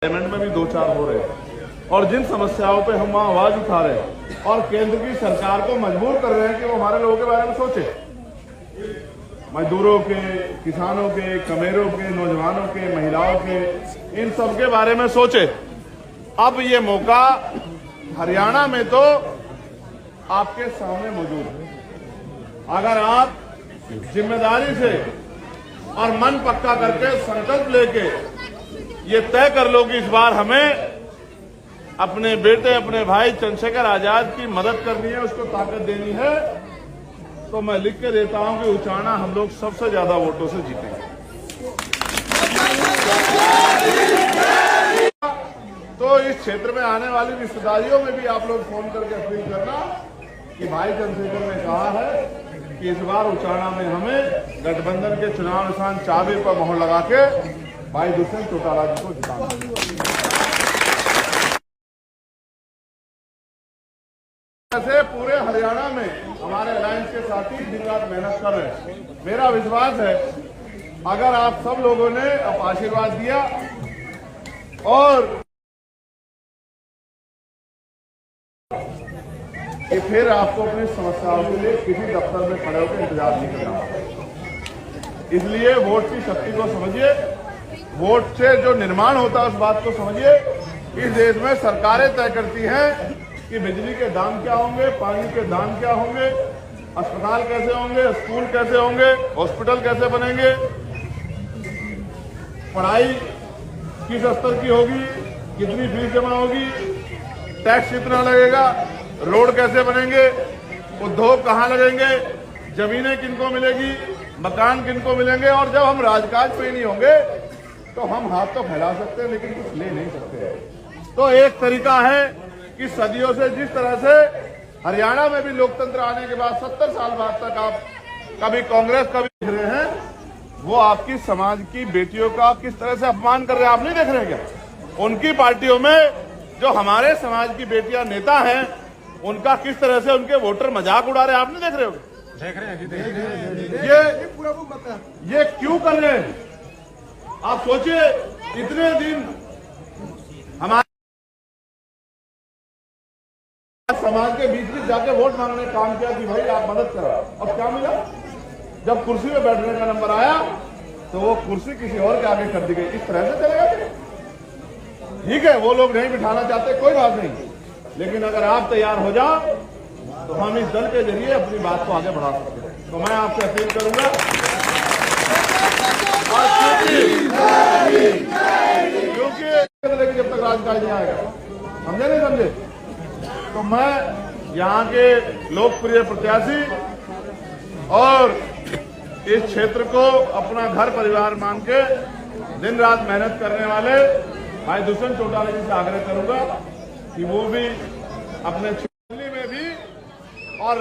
Parliament में भी 2-4 हो रहे हैं और जिन समस्याओं पे हम वहां आवाज उठा रहे हैं और केंद्र की सरकार को मजबूर कर रहे हैं कि वो हमारे लोगों के बारे में सोचे, मजदूरों के, किसानों के, कमेरों के, नौजवानों के, महिलाओं के, इन सब के बारे में सोचे। अब ये मौका हरियाणा में तो आपके सामने मौजूद है। अगर आप जिम्मेदारी से और मन पक्का करके संकल्प लेके ये तय कर लो कि इस बार हमें अपने बेटे, अपने भाई चंद्रशेखर आजाद की मदद करनी है, उसको ताकत देनी है, तो मैं लिख के देता हूं कि उचाना हम लोग सबसे ज्यादा वोटों से जीतेंगे। तो इस क्षेत्र में आने वाली रिश्तेदारियों में भी आप लोग फोन करके अपील करना कि भाई चंद्रशेखर ने कहा है कि इस बार उचाना में हमें गठबंधन के चुनाव निशान चाबी पर मोहर लगा के भाई दुष्यंत चौटाला जी को जिताना। ऐसे पूरे हरियाणा में हमारे अलायंस के साथी दिन रात मेहनत कर रहे हैं। मेरा विश्वास है अगर आप सब लोगों ने अब आशीर्वाद दिया और कि फिर आपको अपनी समस्याओं के लिए किसी दफ्तर में खड़े होकर इंतजार नहीं करना। इसलिए वोट की शक्ति को समझिए, वोट से जो निर्माण होता है उस बात को समझिए। इस देश में सरकारें तय करती हैं कि बिजली के दाम क्या होंगे, पानी के दाम क्या होंगे, अस्पताल कैसे होंगे, स्कूल कैसे होंगे, हॉस्पिटल कैसे बनेंगे, पढ़ाई किस स्तर की होगी, कितनी फीस जमा होगी, टैक्स कितना लगेगा, रोड कैसे बनेंगे, उद्योग कहाँ लगेंगे, जमीनें किनको मिलेगी, मकान किनको मिलेंगे। और जब हम राजकाज पे नहीं होंगे तो हम हाथ तो फैला सकते हैं लेकिन कुछ ले नहीं सकते। तो एक तरीका है कि सदियों से जिस तरह से हरियाणा में भी लोकतंत्र आने के बाद 70 साल बाद तक आप कभी कांग्रेस कभी देख रहे हैं, वो आपकी समाज की बेटियों का किस तरह से अपमान कर रहे हैं, आप नहीं देख रहे हैं क्या? उनकी पार्टियों में जो हमारे समाज की बेटियां नेता हैं उनका किस तरह से उनके वोटर मजाक उड़ा रहे हैं, आप नहीं देख रहे हो? देख रहे हैं। ये क्यों कर रहे हैं? आप सोचिए, इतने दिन हमारे समाज के बीच में जाके वोट मांगने का काम किया कि भाई आप मदद करो, अब क्या मिला? जब कुर्सी में बैठने का नंबर आया तो वो कुर्सी किसी और के आगे कर दी गई। इस तरह से चलेगा? ठीक है, वो लोग नहीं बिठाना चाहते, कोई बात नहीं, लेकिन अगर आप तैयार हो जाओ तो हम इस दल के जरिए अपनी बात को आगे बढ़ा सकते हैं। तो मैं आपसे अपील करूंगा, क्योंकि जब तक राजकाज नहीं आएगा, समझे नहीं समझे? तो मैं यहाँ के लोकप्रिय प्रत्याशी और इस क्षेत्र को अपना घर परिवार मान के दिन रात मेहनत करने वाले भाई दुष्यंत चौटाला जी से आग्रह करूंगा कि वो भी अपने क्षेत्र में भी और